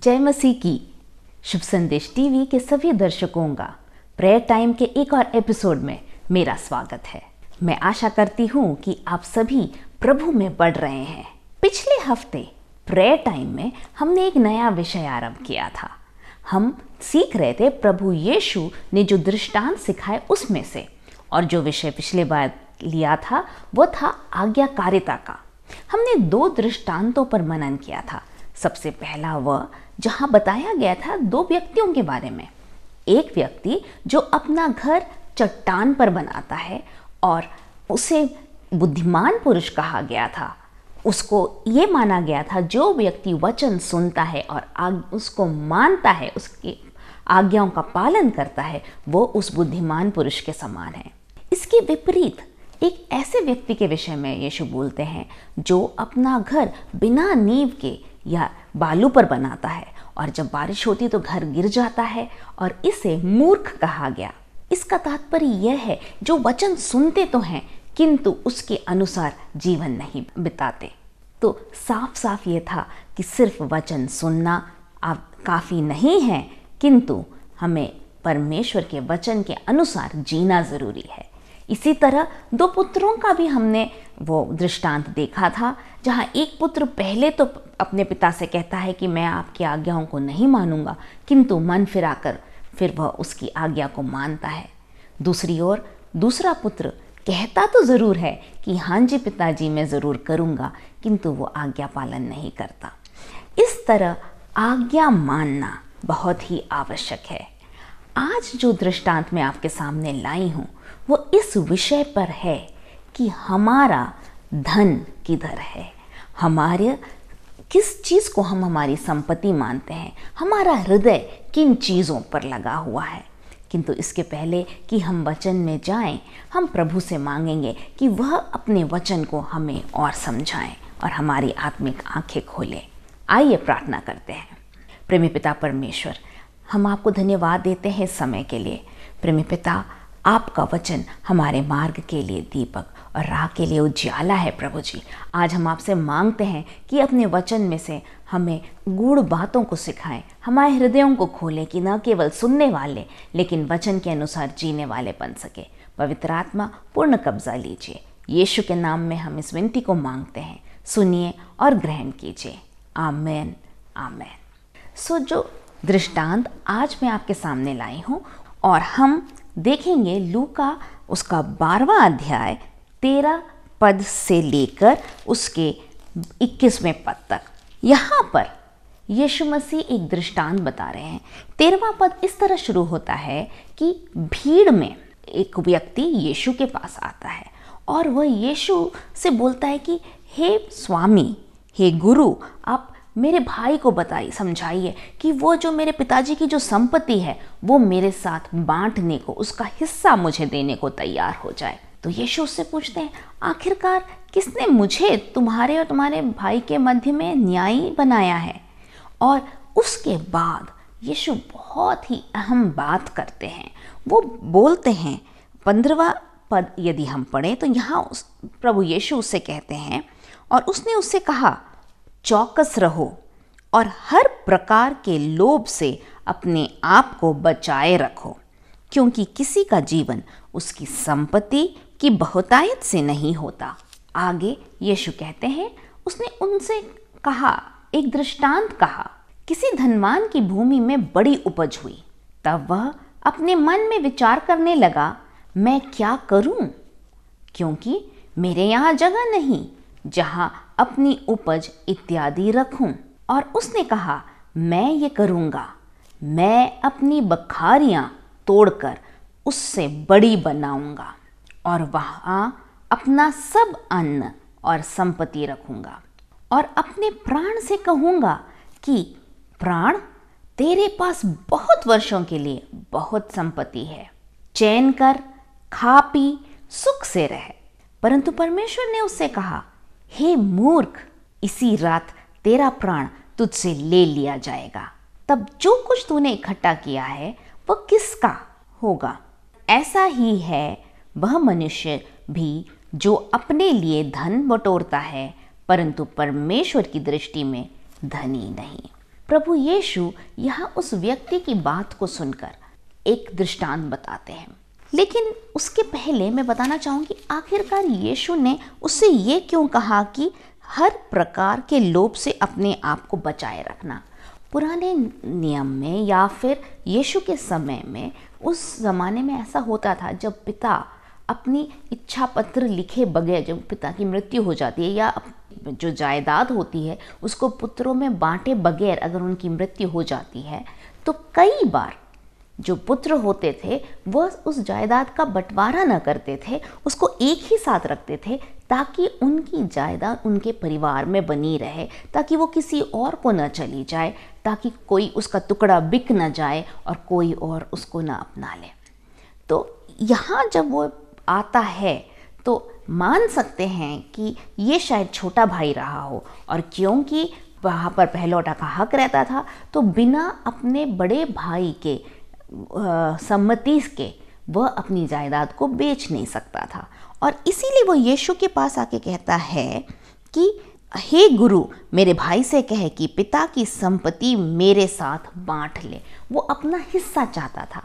जय मसीह की। शुभ संदेश टीवी के सभी दर्शकों का प्रेयर टाइम के एक और एपिसोड में मेरा स्वागत है। मैं आशा करती हूँ कि आप सभी प्रभु में बढ़ रहे हैं। पिछले हफ्ते प्रेयर टाइम में हमने एक नया विषय आरंभ किया था। हम सीख रहे थे प्रभु यीशु ने जो दृष्टांत सिखाए उसमें से, और जो विषय पिछले बार लिया था वो था आज्ञाकारिता का। हमने 2 दृष्टांतों पर मनन किया था। सबसे पहला वह जहां बताया गया था 2 व्यक्तियों के बारे में। एक व्यक्ति जो अपना घर चट्टान पर बनाता है और उसे बुद्धिमान पुरुष कहा गया था। उसको ये माना गया था जो व्यक्ति वचन सुनता है और उसको मानता है, उसकी आज्ञाओं का पालन करता है, वो उस बुद्धिमान पुरुष के समान है। इसके विपरीत एक ऐसे व्यक्ति के विषय में यीशु बोलते हैं जो अपना घर बिना नींव के या बालू पर बनाता है, और जब बारिश होती तो घर गिर जाता है, और इसे मूर्ख कहा गया। इसका तात्पर्य यह है जो वचन सुनते तो हैं किंतु उसके अनुसार जीवन नहीं बिताते। तो साफ साफ ये था कि सिर्फ वचन सुनना काफ़ी नहीं है, किंतु हमें परमेश्वर के वचन के अनुसार जीना ज़रूरी है। इसी तरह 2 पुत्रों का भी हमने वो दृष्टांत देखा था, जहाँ एक पुत्र पहले तो अपने पिता से कहता है कि मैं आपकी आज्ञाओं को नहीं मानूंगा, किंतु मन फिराकर फिर वह उसकी आज्ञा को मानता है। दूसरी ओर दूसरा पुत्र कहता तो ज़रूर है कि हाँ जी पिताजी मैं ज़रूर करूँगा, किंतु वो आज्ञा पालन नहीं करता। इस तरह आज्ञा मानना बहुत ही आवश्यक है। आज जो दृष्टांत मैं आपके सामने लाई हूँ वो इस विषय पर है कि हमारा धन किधर है, हमारे किस चीज़ को हम हमारी संपत्ति मानते हैं, हमारा हृदय किन चीज़ों पर लगा हुआ है। किंतु इसके पहले कि हम वचन में जाएं, हम प्रभु से मांगेंगे कि वह अपने वचन को हमें और समझाएं और हमारी आत्मिक आंखें खोलें। आइए प्रार्थना करते हैं। प्रेमी पिता परमेश्वर, हम आपको धन्यवाद देते हैं इस समय के लिए। प्रेमी पिता, आपका वचन हमारे मार्ग के लिए दीपक और राह के लिए उजियाला है। प्रभु जी, आज हम आपसे मांगते हैं कि अपने वचन में से हमें गूढ़ बातों को सिखाएं, हमारे हृदयों को खोलें कि न केवल सुनने वाले लेकिन वचन के अनुसार जीने वाले बन सके। पवित्र आत्मा पूर्ण कब्जा लीजिए। यीशु के नाम में हम इस विनती को मांगते हैं, सुनिए और ग्रहण कीजिए। आमेन आमेन। जो दृष्टांत आज मैं आपके सामने लाई हूँ और हम देखेंगे लूका उसका 12वां अध्याय 13 पद से लेकर उसके 21वें पद तक। यहाँ पर यीशु मसीह एक दृष्टांत बता रहे हैं। 13वां पद इस तरह शुरू होता है कि भीड़ में एक व्यक्ति यीशु के पास आता है और वह यीशु से बोलता है कि हे स्वामी, हे गुरु, आप मेरे भाई को बताइए, समझाइए कि वो जो मेरे पिताजी की जो संपत्ति है वो मेरे साथ बांटने को, उसका हिस्सा मुझे देने को तैयार हो जाए। तो यीशु उससे पूछते हैं, आखिरकार किसने मुझे तुम्हारे और तुम्हारे भाई के मध्य में न्यायी बनाया है? और उसके बाद यीशु बहुत ही अहम बात करते हैं। वो बोलते हैं 15वां पद यदि हम पढ़ें तो यहाँ प्रभु यीशु उससे कहते हैं, और उसने उससे कहा, चौकस रहो और हर प्रकार के लोभ से अपने आप को बचाए रखो, क्योंकि किसी का जीवन उसकी संपत्ति की बहुतायत से नहीं होता। आगे यीशु कहते हैं, उसने उनसे कहा, एक दृष्टांत कहा, किसी धनवान की भूमि में बड़ी उपज हुई। तब वह अपने मन में विचार करने लगा, मैं क्या करूं, क्योंकि मेरे यहाँ जगह नहीं जहां अपनी उपज इत्यादि रखूं। और उसने कहा, मैं ये करूंगा, मैं अपनी बखारियां तोड़कर उससे बड़ी बनाऊंगा और वहां अपना सब अन्न और संपत्ति रखूंगा, और अपने प्राण से कहूंगा कि प्राण, तेरे पास बहुत वर्षों के लिए बहुत संपत्ति है, चैन कर, खा पी, सुख से रह। परंतु परमेश्वर ने उससे कहा, हे मूर्ख, इसी रात तेरा प्राण तुझसे ले लिया जाएगा। तब जो कुछ तूने इकट्ठा किया है वह किसका होगा? ऐसा ही है वह मनुष्य भी जो अपने लिए धन बटोरता है परंतु परमेश्वर की दृष्टि में धनी नहीं। प्रभु यीशु यहाँ उस व्यक्ति की बात को सुनकर एक दृष्टांत बताते हैं, लेकिन उसके पहले मैं बताना चाहूँगी आखिरकार यीशु ने उससे ये क्यों कहा कि हर प्रकार के लोभ से अपने आप को बचाए रखना। पुराने नियम में या फिर यीशु के समय में, उस ज़माने में ऐसा होता था जब पिता अपनी इच्छा पत्र लिखे बगैर, जब पिता की मृत्यु हो जाती है या जो जायदाद होती है उसको पुत्रों में बांटे बगैर अगर उनकी मृत्यु हो जाती है, तो कई बार जो पुत्र होते थे वह उस जायदाद का बंटवारा न करते थे, उसको एक ही साथ रखते थे ताकि उनकी जायदाद उनके परिवार में बनी रहे, ताकि वो किसी और को न चली जाए, ताकि कोई उसका टुकड़ा बिक न जाए और कोई और उसको न अपना ले। तो यहाँ जब वो आता है तो मान सकते हैं कि ये शायद छोटा भाई रहा हो, और क्योंकि वहाँ पर पहलौठा का हक रहता था तो बिना अपने बड़े भाई के सम्मति के वह अपनी जायदाद को बेच नहीं सकता था। और इसीलिए वो यीशु के पास आके कहता है कि हे गुरु, मेरे भाई से कहे कि पिता की संपत्ति मेरे साथ बांट ले। वो अपना हिस्सा चाहता था,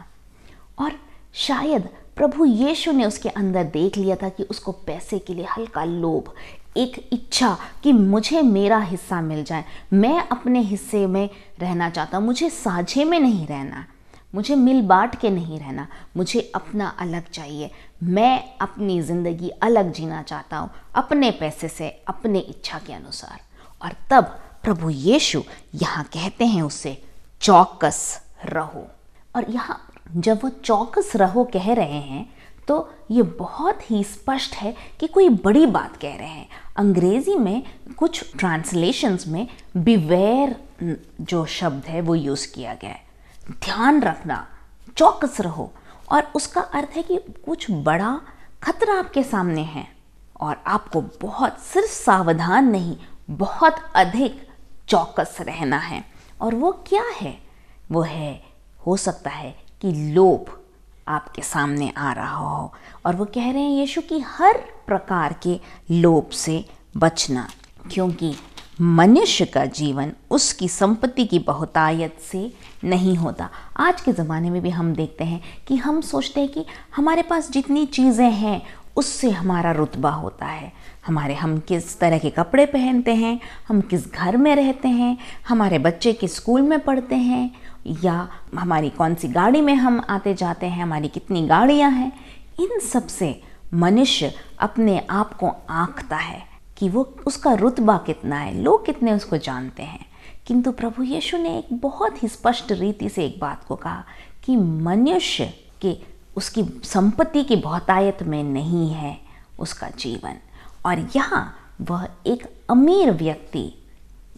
और शायद प्रभु यीशु ने उसके अंदर देख लिया था कि उसको पैसे के लिए हल्का लोभ, एक इच्छा कि मुझे मेरा हिस्सा मिल जाए, मैं अपने हिस्से में रहना चाहता हूँ, मुझे साझे में नहीं रहना, मुझे मिल बांट के नहीं रहना, मुझे अपना अलग चाहिए, मैं अपनी ज़िंदगी अलग जीना चाहता हूँ, अपने पैसे से, अपने इच्छा के अनुसार। और तब प्रभु यीशु यहाँ कहते हैं उससे चौकस रहो। और यहाँ जब वो चौकस रहो कह रहे हैं तो ये बहुत ही स्पष्ट है कि कोई बड़ी बात कह रहे हैं। अंग्रेज़ी में कुछ ट्रांसलेशंस में बिवेयर जो शब्द है वो यूज़ किया गया है, ध्यान रखना, चौकस रहो। और उसका अर्थ है कि कुछ बड़ा खतरा आपके सामने है और आपको बहुत, सिर्फ सावधान नहीं, बहुत अधिक चौकस रहना है। और वो क्या है? वो है, हो सकता है कि लोभ आपके सामने आ रहा हो, और वो कह रहे हैं यीशु कि हर प्रकार के लोभ से बचना, क्योंकि मनुष्य का जीवन उसकी संपत्ति की बहुतायत से नहीं होता। आज के ज़माने में भी हम देखते हैं कि हम सोचते हैं कि हमारे पास जितनी चीज़ें हैं उससे हमारा रुतबा होता है, हम किस तरह के कपड़े पहनते हैं, हम किस घर में रहते हैं, हमारे बच्चे किस स्कूल में पढ़ते हैं, या हमारी कौन सी गाड़ी में हम आते जाते हैं, हमारी कितनी गाड़ियां हैं। इन सब से मनुष्य अपने आप को आंकता है कि वो, उसका रुतबा कितना है, लोग कितने उसको जानते हैं। किंतु प्रभु यीशु ने एक बहुत ही स्पष्ट रीति से एक बात को कहा कि मनुष्य के, उसकी संपत्ति की बहुतायत में नहीं है उसका जीवन। और यहाँ वह एक अमीर व्यक्ति,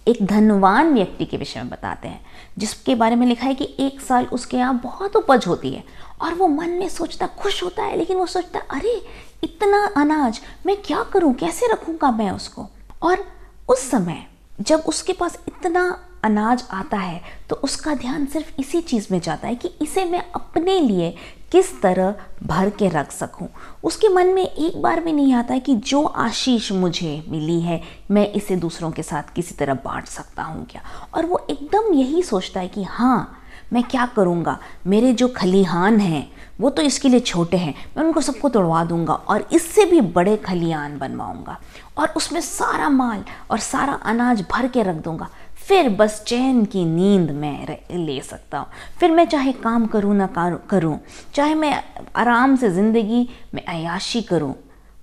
एक धनवान व्यक्ति के विषय में बताते हैं, जिसके बारे में लिखा है कि एक साल उसके यहाँ बहुत उपज होती है, और वो मन में सोचता, खुश होता है, लेकिन वो सोचता, अरे इतना अनाज मैं क्या करूं, कैसे रखूंगा मैं उसको। और उस समय जब उसके पास इतना अनाज आता है तो उसका ध्यान सिर्फ इसी चीज़ में जाता है कि इसे मैं अपने लिए किस तरह भर के रख सकूं। उसके मन में एक बार भी नहीं आता है कि जो आशीष मुझे मिली है मैं इसे दूसरों के साथ किसी तरह बांट सकता हूं क्या। और वो एकदम यही सोचता है कि हाँ, मैं क्या करूँगा, मेरे जो खलिहान हैं वो तो इसके लिए छोटे हैं, मैं उनको सबको तोड़वा दूंगा और इससे भी बड़े खलिहान बनवाऊंगा और उसमें सारा माल और सारा अनाज भर के रख दूंगा, फिर बस चैन की नींद मैं ले सकता हूँ। फिर मैं चाहे काम करूँ ना करूँ, चाहे मैं आराम से ज़िंदगी में अय्याशी करूँ,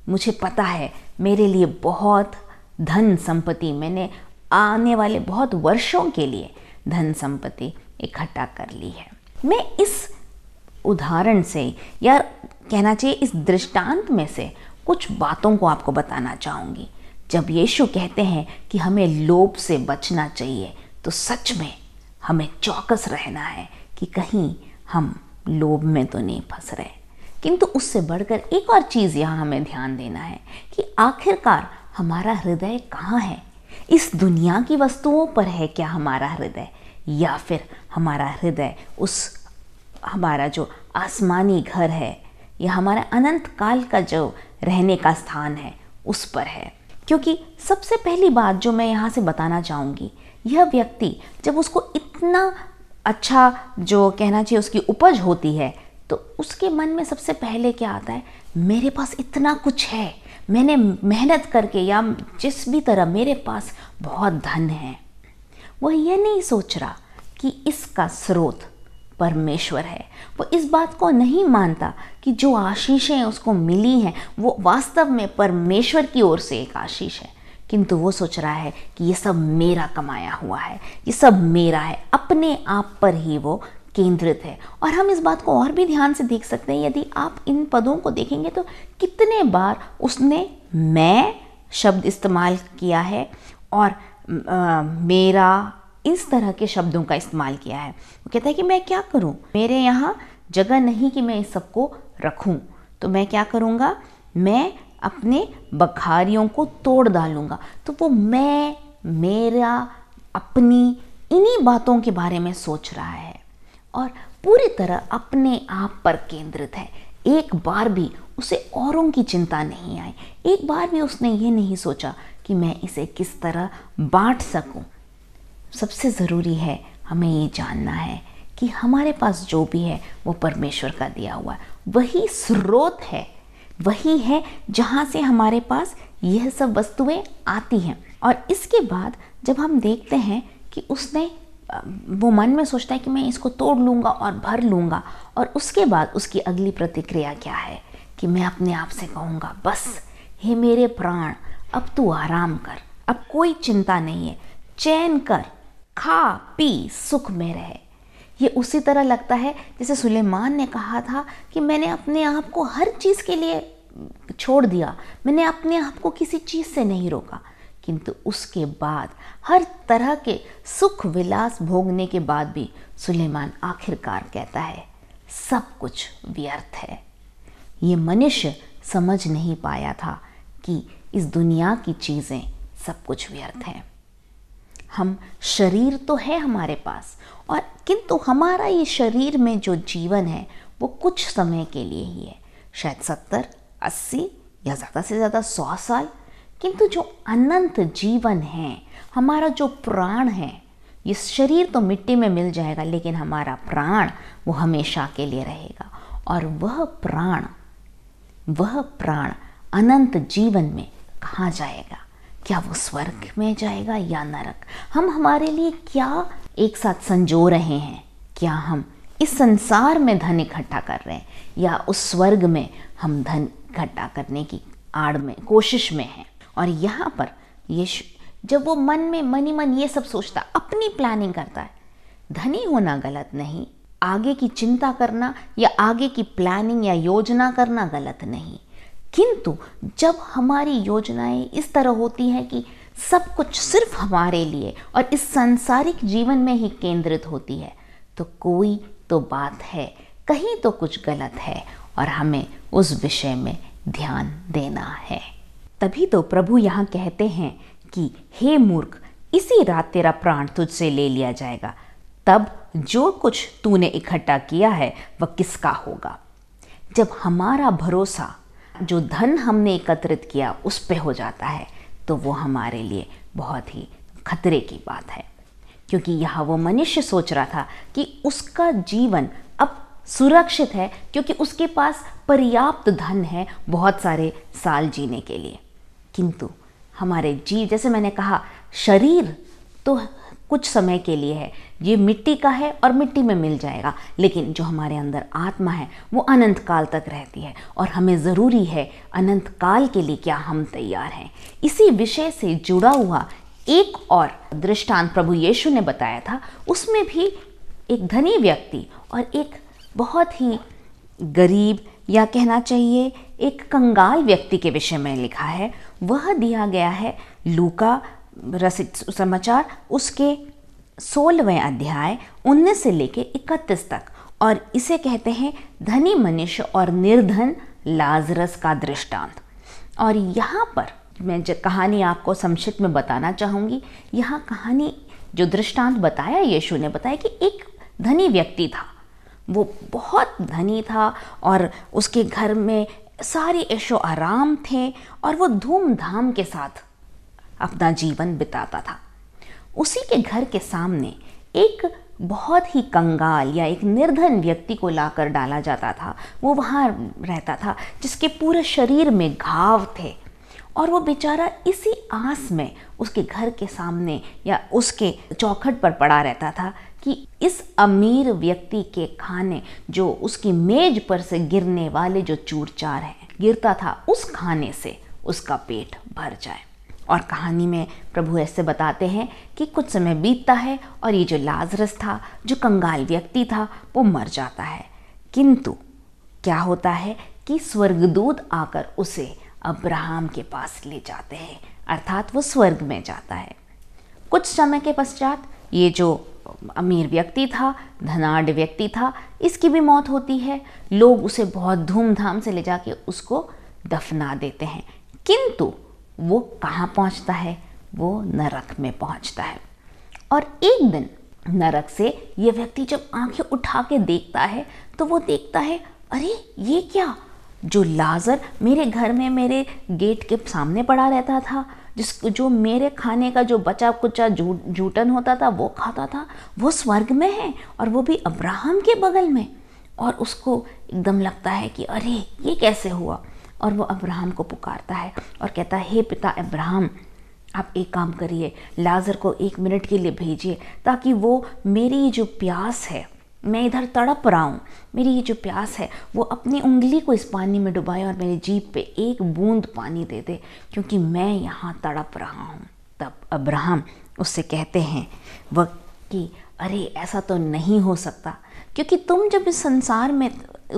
मुझे पता है मेरे लिए बहुत धन संपत्ति, मैंने आने वाले बहुत वर्षों के लिए धन संपत्ति इकट्ठा कर ली है। मैं इस उदाहरण से, या कहना चाहिए इस दृष्टांत में से कुछ बातों को आपको बताना चाहूँगी। जब यीशु कहते हैं कि हमें लोभ से बचना चाहिए, तो सच में हमें चौकस रहना है कि कहीं हम लोभ में तो नहीं फंस रहे। किंतु उससे बढ़कर एक और चीज़ यहाँ हमें ध्यान देना है कि आखिरकार हमारा हृदय कहाँ है। इस दुनिया की वस्तुओं पर है क्या हमारा हृदय, या फिर हमारा हृदय उस हमारा जो आसमानी घर है या हमारा अनंत काल का जो रहने का स्थान है उस पर है। क्योंकि सबसे पहली बात जो मैं यहाँ से बताना चाहूँगी यह व्यक्ति जब उसको इतना अच्छा जो कहना चाहिए उसकी उपज होती है तो उसके मन में सबसे पहले क्या आता है, मेरे पास इतना कुछ है, मैंने मेहनत करके या जिस भी तरह मेरे पास बहुत धन है। वह यह नहीं सोच रहा कि इसका स्रोत परमेश्वर है। वो इस बात को नहीं मानता कि जो आशीषें उसको मिली हैं वो वास्तव में परमेश्वर की ओर से एक आशीष है, किंतु वो सोच रहा है कि ये सब मेरा कमाया हुआ है, ये सब मेरा है, अपने आप पर ही वो केंद्रित है। और हम इस बात को और भी ध्यान से देख सकते हैं, यदि आप इन पदों को देखेंगे तो कितने बार उसने मैं शब्द इस्तेमाल किया है और मेरा, इस तरह के शब्दों का इस्तेमाल किया है। वो कहता है कि मैं क्या करूं, मेरे यहाँ जगह नहीं कि मैं इस सबको रखूं, तो मैं क्या करूँगा, मैं अपने बखारियों को तोड़ डालूंगा। तो वो मैं, मेरा, अपनी, इन्हीं बातों के बारे में सोच रहा है और पूरी तरह अपने आप पर केंद्रित है। एक बार भी उसे औरों की चिंता नहीं आई, एक बार भी उसने ये नहीं सोचा कि मैं इसे किस तरह बांट सकूं। सबसे ज़रूरी है हमें ये जानना है कि हमारे पास जो भी है वो परमेश्वर का दिया हुआ है, वही स्रोत है, वही है जहाँ से हमारे पास यह सब वस्तुएं आती हैं। और इसके बाद जब हम देखते हैं कि उसने, वो मन में सोचता है कि मैं इसको तोड़ लूँगा और भर लूँगा, और उसके बाद उसकी अगली प्रतिक्रिया क्या है कि मैं अपने आप से कहूँगा, बस हे मेरे प्राण, अब तू आराम कर, अब कोई चिंता नहीं है, चैन कर, खा पी सुख में रहे। ये उसी तरह लगता है जैसे सुलेमान ने कहा था कि मैंने अपने आप को हर चीज़ के लिए छोड़ दिया, मैंने अपने आप को किसी चीज़ से नहीं रोका, किंतु उसके बाद हर तरह के सुख विलास भोगने के बाद भी सुलेमान आखिरकार कहता है सब कुछ व्यर्थ है। ये मनुष्य समझ नहीं पाया था कि इस दुनिया की चीज़ें सब कुछ व्यर्थ है। हम शरीर तो है हमारे पास, और किंतु हमारा ये शरीर में जो जीवन है वो कुछ समय के लिए ही है, शायद 70, 80 या ज़्यादा से ज़्यादा 100 साल। किंतु जो अनंत जीवन है, हमारा जो प्राण है, ये शरीर तो मिट्टी में मिल जाएगा, लेकिन हमारा प्राण वो हमेशा के लिए रहेगा। और वह प्राण अनंत जीवन में कहाँ जाएगा? क्या वो स्वर्ग में जाएगा या नरक? हम हमारे लिए क्या एक साथ संजो रहे हैं? क्या हम इस संसार में धन इकट्ठा कर रहे हैं या उस स्वर्ग में हम धन इकट्ठा करने की आड़ में, कोशिश में हैं? और यहाँ पर यीशु जब वो मनी मन ये सब सोचता, अपनी प्लानिंग करता है, धनी होना गलत नहीं, आगे की चिंता करना या आगे की प्लानिंग या योजना करना गलत नहीं, किंतु जब हमारी योजनाएं इस तरह होती हैं कि सब कुछ सिर्फ हमारे लिए और इस सांसारिक जीवन में ही केंद्रित होती है, तो कोई तो बात है, कहीं तो कुछ गलत है और हमें उस विषय में ध्यान देना है। तभी तो प्रभु यहाँ कहते हैं कि हे मूर्ख, इसी रात तेरा प्राण तुझसे ले लिया जाएगा, तब जो कुछ तूने इकट्ठा किया है वह किसका होगा? जब हमारा भरोसा जो धन हमने एकत्रित किया उस पे हो जाता है तो वो हमारे लिए बहुत ही खतरे की बात है, क्योंकि यहाँ वो मनुष्य सोच रहा था कि उसका जीवन अब सुरक्षित है क्योंकि उसके पास पर्याप्त धन है बहुत सारे साल जीने के लिए। किंतु हमारे जैसे मैंने कहा, शरीर तो कुछ समय के लिए है, ये मिट्टी का है और मिट्टी में मिल जाएगा, लेकिन जो हमारे अंदर आत्मा है वो अनंत काल तक रहती है और हमें ज़रूरी है अनंत काल के लिए क्या हम तैयार हैं। इसी विषय से जुड़ा हुआ एक और दृष्टांत प्रभु यीशु ने बताया था, उसमें भी एक धनी व्यक्ति और एक बहुत ही गरीब या कहना चाहिए एक कंगाल व्यक्ति के विषय में लिखा है। वह दिया गया है लूका रचित समाचार उसके 16वें अध्याय 19 से लेके 31 तक, और इसे कहते हैं धनी मनुष्य और निर्धन लाजरस का दृष्टांत। और यहाँ पर मैं जो कहानी आपको संक्षिप्त में बताना चाहूँगी, यहाँ कहानी जो दृष्टांत बताया यीशु ने बताया कि एक धनी व्यक्ति था, वो बहुत धनी था और उसके घर में सारे ऐशो आराम थे और वो धूमधाम के साथ अपना जीवन बिताता था। उसी के घर के सामने एक बहुत ही कंगाल या एक निर्धन व्यक्ति को लाकर डाला जाता था। वो वहाँ रहता था जिसके पूरे शरीर में घाव थे, और वो बेचारा इसी आस में उसके घर के सामने या उसके चौखट पर पड़ा रहता था कि इस अमीर व्यक्ति के खाने, जो उसकी मेज पर से गिरने वाले जो चूर चार हैं गिरता था, उस खाने से उसका पेट भर जाए। और कहानी में प्रभु ऐसे बताते हैं कि कुछ समय बीतता है और ये जो लाजरस था, जो कंगाल व्यक्ति था, वो मर जाता है। किंतु क्या होता है कि स्वर्गदूत आकर उसे अब्राहम के पास ले जाते हैं, अर्थात वो स्वर्ग में जाता है। कुछ समय के पश्चात ये जो अमीर व्यक्ति था, धनाढ़ व्यक्ति था, इसकी भी मौत होती है। लोग उसे बहुत धूमधाम से ले जाके उसको दफना देते हैं। किंतु वो कहाँ पहुँचता है? वो नरक में पहुँचता है। और एक दिन नरक से ये व्यक्ति जब आंखें उठा के देखता है तो वो देखता है, अरे ये क्या, जो लाजर मेरे घर में मेरे गेट के सामने पड़ा रहता था, जो मेरे खाने का जो बचा कुचा जूठन होता था वो खाता था, वो स्वर्ग में है, और वो भी अब्राहम के बगल में। और उसको एकदम लगता है कि अरे ये कैसे हुआ। और वो अब्राहम को पुकारता है और कहता है, हे पिता अब्राहम, आप एक काम करिए, लाजर को 1 मिनट के लिए भेजिए ताकि वो मेरी जो प्यास है, मैं इधर तड़प रहा हूँ, मेरी ये जो प्यास है वो अपनी उंगली को इस पानी में डुबाए और मेरी जीभ पे 1 बूंद पानी दे दे, क्योंकि मैं यहाँ तड़प रहा हूँ। तब अब्राहम उससे कहते हैं वह कि अरे ऐसा तो नहीं हो सकता, क्योंकि तुम जब उस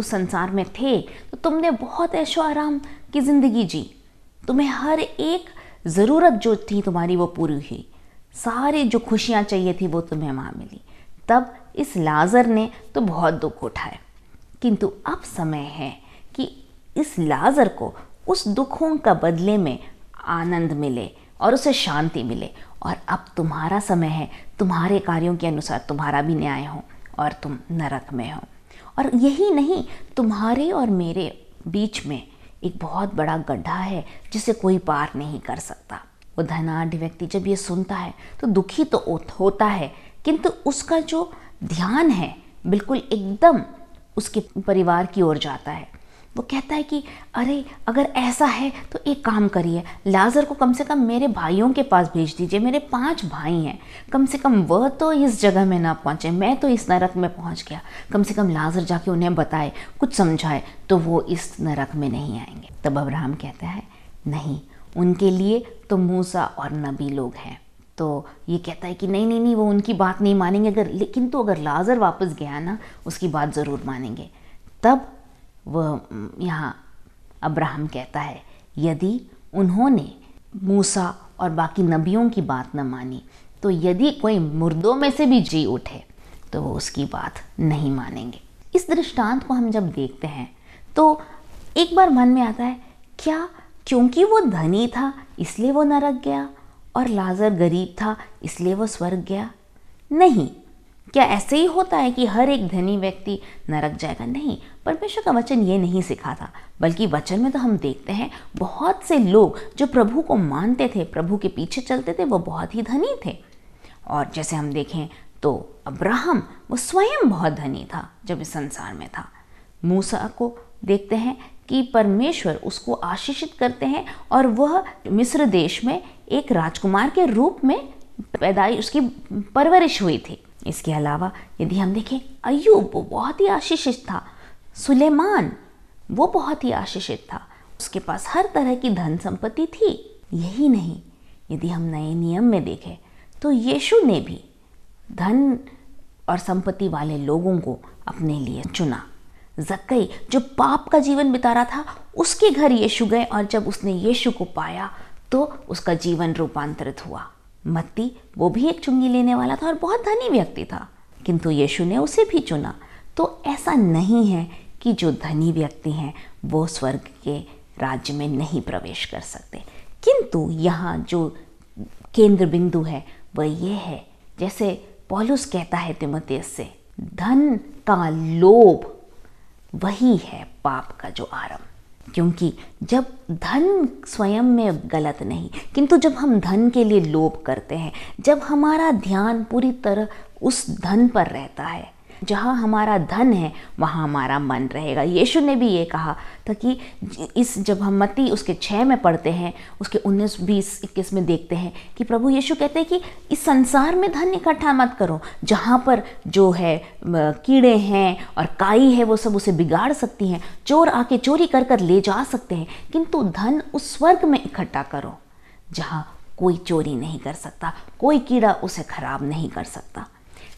संसार में थे तो तुमने बहुत ऐशो आराम की ज़िंदगी जी, तुम्हें हर एक ज़रूरत जो थी तुम्हारी वो पूरी हुई, सारी जो खुशियाँ चाहिए थी वो तुम्हें वहाँ मिली। तब इस लाजर ने तो बहुत दुख उठाए, किंतु अब समय है कि इस लाजर को उस दुखों का बदले में आनंद मिले और उसे शांति मिले। और अब तुम्हारा समय है, तुम्हारे कार्यों के अनुसार तुम्हारा भी न्याय हो और तुम नरक में हो। और यही नहीं, तुम्हारे और मेरे बीच में एक बहुत बड़ा गड्ढा है जिसे कोई पार नहीं कर सकता। वो धनाढ़ व्यक्ति जब ये सुनता है तो दुखी तो होता है, किंतु उसका जो ध्यान है बिल्कुल एकदम उसके परिवार की ओर जाता है। वो कहता है कि अरे अगर ऐसा है तो एक काम करिए, लाजर को कम से कम मेरे भाइयों के पास भेज दीजिए, मेरे 5 भाई हैं, कम से कम वह तो इस जगह में ना पहुँचे, मैं तो इस नरक में पहुँच गया, कम से कम लाजर जाके उन्हें बताए, कुछ समझाए तो वो इस नरक में नहीं आएंगे। तब अब्राहम कहता है नहीं, उनके लिए तो मूसा और नबी लोग हैं। तो ये कहता है कि नहीं, वो उनकी बात नहीं मानेंगे, लेकिन तो अगर लाजर वापस गया ना उसकी बात ज़रूर मानेंगे। तब वह यहाँ अब्राहम कहता है, यदि उन्होंने मूसा और बाकी नबियों की बात न मानी तो यदि कोई मुर्दों में से भी जी उठे तो वो उसकी बात नहीं मानेंगे। इस दृष्टांत को हम जब देखते हैं तो एक बार मन में आता है, क्या क्योंकि वो धनी था इसलिए वो नरक गया और लाजर गरीब था इसलिए वो स्वर्ग गया? नहीं। क्या ऐसे ही होता है कि हर एक धनी व्यक्ति नरक जाएगा? नहीं, परमेश्वर का वचन ये नहीं सिखाता, बल्कि वचन में तो हम देखते हैं बहुत से लोग जो प्रभु को मानते थे, प्रभु के पीछे चलते थे, वो बहुत ही धनी थे। और जैसे हम देखें तो अब्राहम वो स्वयं बहुत धनी था जब इस संसार में था। मूसा को देखते हैं कि परमेश्वर उसको आशीषित करते हैं और वह मिस्र देश में एक राजकुमार के रूप में पैदाइश, उसकी परवरिश हुई थी। इसके अलावा यदि हम देखें, अय्यूब वो बहुत ही आशीषित था, सुलेमान वो बहुत ही आशीषित था, उसके पास हर तरह की धन संपत्ति थी। यही नहीं, यदि हम नए नियम में देखें तो यीशु ने भी धन और संपत्ति वाले लोगों को अपने लिए चुना। जक्कई जो पाप का जीवन बिता रहा था, उसके घर यीशु गए और जब उसने यीशु को पाया तो उसका जीवन रूपांतरित हुआ। मत्ती वो भी एक चुंगी लेने वाला था और बहुत धनी व्यक्ति था, किंतु यीशु ने उसे भी चुना। तो ऐसा नहीं है कि जो धनी व्यक्ति हैं वो स्वर्ग के राज्य में नहीं प्रवेश कर सकते, किंतु यहाँ जो केंद्र बिंदु है वह ये है, जैसे पौलुस कहता है तीमुथियुस से, धन का लोभ वही है पाप का जो आरंभ। क्योंकि जब धन स्वयं में गलत नहीं, किंतु जब हम धन के लिए लोभ करते हैं, जब हमारा ध्यान पूरी तरह उस धन पर रहता है, जहाँ हमारा धन है वहाँ हमारा मन रहेगा। यीशु ने भी ये कहा था कि जब हम मत्ती उसके 6 में पढ़ते हैं, उसके 19, 20, 21 में देखते हैं कि प्रभु यीशु कहते हैं कि इस संसार में धन इकट्ठा मत करो, जहाँ पर जो है कीड़े हैं और काई है वो सब उसे बिगाड़ सकती हैं, चोर आके चोरी कर कर ले जा सकते हैं, किंतु धन उस स्वर्ग में इकट्ठा करो जहाँ कोई चोरी नहीं कर सकता, कोई कीड़ा उसे खराब नहीं कर सकता।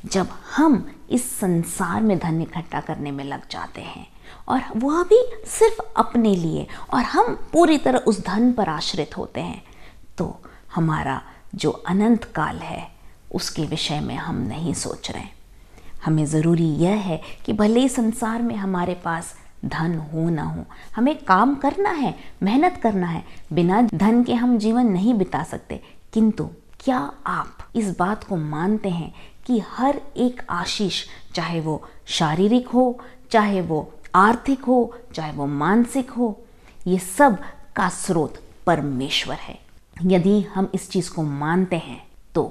जब हम इस संसार में धन इकट्ठा करने में लग जाते हैं और वह भी सिर्फ अपने लिए, और हम पूरी तरह उस धन पर आश्रित होते हैं, तो हमारा जो अनंत काल है उसके विषय में हम नहीं सोच रहे। हमें ज़रूरी यह है कि भले ही संसार में हमारे पास धन हो ना हो, हमें काम करना है, मेहनत करना है। बिना धन के हम जीवन नहीं बिता सकते, किंतु क्या आप इस बात को मानते हैं कि हर एक आशीष, चाहे वो शारीरिक हो, चाहे वो आर्थिक हो, चाहे वो मानसिक हो, ये सब का स्रोत परमेश्वर है। यदि हम इस चीज़ को मानते हैं तो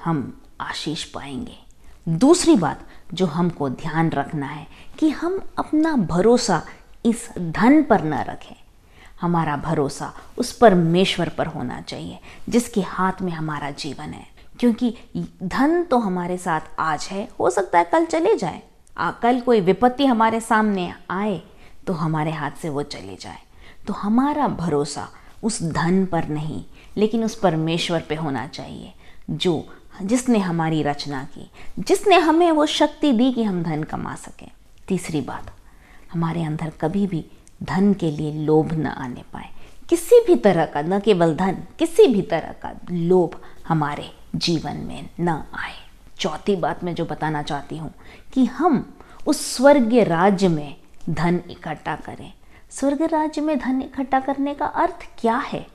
हम आशीष पाएंगे। दूसरी बात जो हमको ध्यान रखना है कि हम अपना भरोसा इस धन पर न रखें। हमारा भरोसा उस परमेश्वर पर होना चाहिए जिसके हाथ में हमारा जीवन है, क्योंकि धन तो हमारे साथ आज है, हो सकता है कल चले जाए। कल कोई विपत्ति हमारे सामने आए तो हमारे हाथ से वो चले जाए। तो हमारा भरोसा उस धन पर नहीं, लेकिन उस परमेश्वर पे होना चाहिए जिसने हमारी रचना की, जिसने हमें वो शक्ति दी कि हम धन कमा सकें। तीसरी बात, हमारे अंदर कभी भी धन के लिए लोभ न आने पाए। किसी भी तरह का, न केवल धन, किसी भी तरह का लोभ हमारे जीवन में न आए। चौथी बात मैं जो बताना चाहती हूँ कि हम उस स्वर्गीय राज्य में धन इकट्ठा करें। स्वर्ग राज्य में धन इकट्ठा करने का अर्थ क्या है?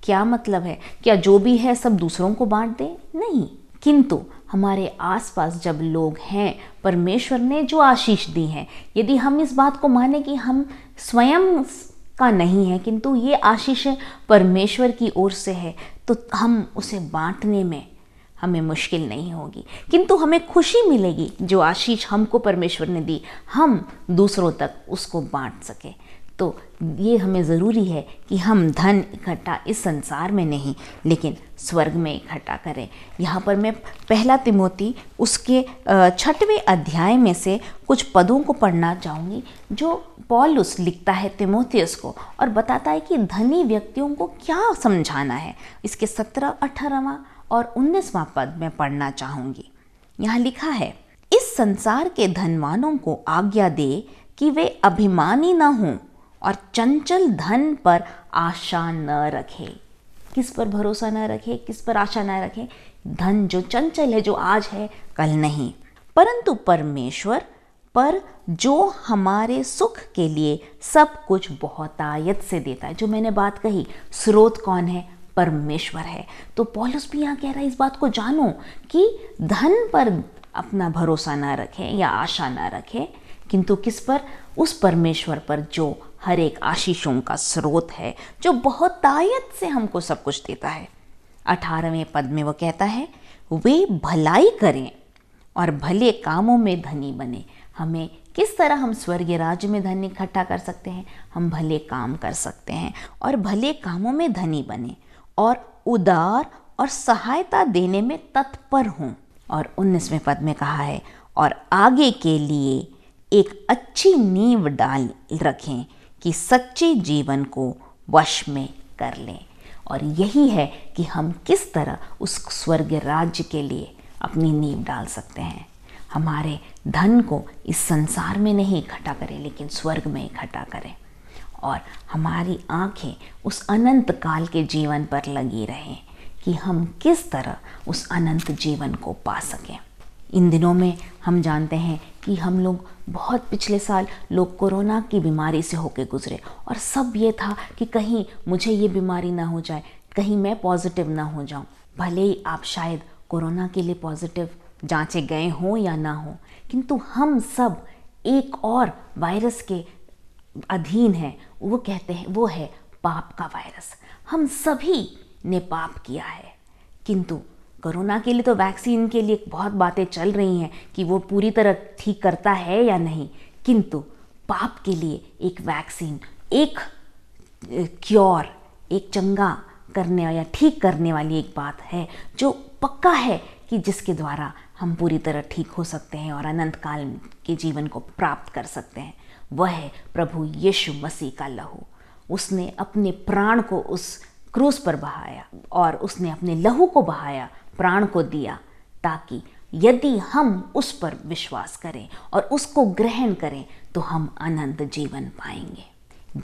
क्या मतलब है? क्या जो भी है सब दूसरों को बांट दें? नहीं, किंतु हमारे आसपास जब लोग हैं, परमेश्वर ने जो आशीष दी है, यदि हम इस बात को माने कि हम स्वयं का नहीं है किंतु ये आशीष परमेश्वर की ओर से है, तो हम उसे बांटने में हमें मुश्किल नहीं होगी, किंतु हमें खुशी मिलेगी। जो आशीष हमको परमेश्वर ने दी, हम दूसरों तक उसको बांट सके। तो ये हमें ज़रूरी है कि हम धन इकट्ठा इस संसार में नहीं, लेकिन स्वर्ग में इकट्ठा करें। यहाँ पर मैं 1 तिमोथी उसके 6वें अध्याय में से कुछ पदों को पढ़ना चाहूँगी, जो पौलुस लिखता है तिमोथियस को और बताता है कि धनी व्यक्तियों को क्या समझाना है। इसके 17, 18वां और 19वां पद में पढ़ना चाहूँगी। यहाँ लिखा है, इस संसार के धनवानों को आज्ञा दे कि वे अभिमानी न हों और चंचल धन पर आशा न रखे। किस पर भरोसा न रखे, किस पर आशा न रखे? धन जो चंचल है, जो आज है कल नहीं, परंतु परमेश्वर पर जो हमारे सुख के लिए सब कुछ बहुतायत से देता है। जो मैंने बात कही, स्रोत कौन है? परमेश्वर है। तो पौलुस भी यहाँ कह रहा है, इस बात को जानो कि धन पर अपना भरोसा न रखें या आशा न रखें, किंतु किस पर? उस परमेश्वर पर जो हर एक आशीषों का स्रोत है, जो बहुतायत से हमको सब कुछ देता है। 18वें पद में वो कहता है, वे भलाई करें और भले कामों में धनी बने। हमें किस तरह हम स्वर्गीय राज्य में धन इकट्ठा कर सकते हैं? हम भले काम कर सकते हैं और भले कामों में धनी बने और उदार और सहायता देने में तत्पर हों। और 19वें पद में कहा है, और आगे के लिए एक अच्छी नींव डाल रखें कि सच्चे जीवन को वश में कर लें। और यही है कि हम किस तरह उस स्वर्गीय राज्य के लिए अपनी नींव डाल सकते हैं। हमारे धन को इस संसार में नहीं इकट्ठा करें, लेकिन स्वर्ग में इकट्ठा करें, और हमारी आंखें उस अनंत काल के जीवन पर लगी रहें कि हम किस तरह उस अनंत जीवन को पा सकें। इन दिनों में हम जानते हैं कि हम लोग बहुत पिछले साल लोग कोरोना की बीमारी से होके गुजरे, और सब ये था कि कहीं मुझे ये बीमारी ना हो जाए, कहीं मैं पॉजिटिव ना हो जाऊं। भले ही आप शायद कोरोना के लिए पॉजिटिव जांचे गए हों या ना हो, किंतु हम सब एक और वायरस के अधीन है, वो कहते हैं वो है पाप का वायरस। हम सभी ने पाप किया है, किंतु कोरोना के लिए तो वैक्सीन के लिए बहुत बातें चल रही हैं कि वो पूरी तरह ठीक करता है या नहीं, किंतु पाप के लिए एक वैक्सीन, एक क्योर, एक चंगा करने या ठीक करने वाली एक बात है जो पक्का है कि जिसके द्वारा हम पूरी तरह ठीक हो सकते हैं और अनंत काल के जीवन को प्राप्त कर सकते हैं। वह है प्रभु यीशु मसीह का लहू। उसने अपने प्राण को उस क्रूस पर बहाया और उसने अपने लहू को बहाया, प्राण को दिया, ताकि यदि हम उस पर विश्वास करें और उसको ग्रहण करें तो हम अनंत जीवन पाएंगे।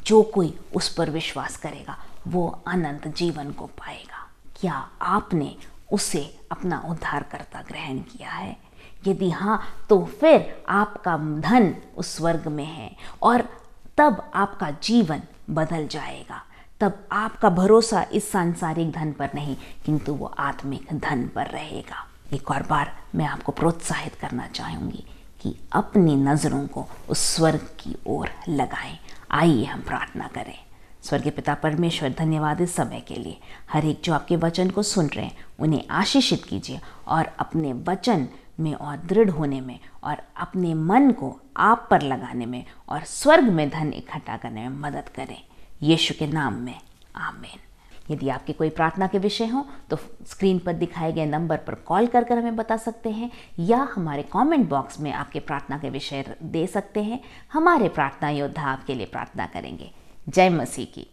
जो कोई उस पर विश्वास करेगा वो अनंत जीवन को पाएगा। क्या आपने उसे अपना उद्धारकर्ता ग्रहण किया है? यदि हाँ, तो फिर आपका धन उस स्वर्ग में है और तब आपका जीवन बदल जाएगा। तब आपका भरोसा इस सांसारिक धन पर नहीं, किंतु वो आत्मिक धन पर रहेगा। एक और बार मैं आपको प्रोत्साहित करना चाहूँगी कि अपनी नज़रों को उस स्वर्ग की ओर लगाएं। आइए हम प्रार्थना करें। स्वर्गीय पिता परमेश्वर, धन्यवाद इस समय के लिए। हर एक जो आपके वचन को सुन रहे हैं उन्हें आशीषित कीजिए और अपने वचन में और दृढ़ होने में और अपने मन को आप पर लगाने में और स्वर्ग में धन इकट्ठा करने में मदद करें। यीशु के नाम में आमीन। यदि आपके कोई प्रार्थना के विषय हो तो स्क्रीन पर दिखाए गए नंबर पर कॉल कर हमें बता सकते हैं या हमारे कमेंट बॉक्स में आपके प्रार्थना के विषय दे सकते हैं। हमारे प्रार्थना योद्धा आपके लिए प्रार्थना करेंगे। जय मसीह की।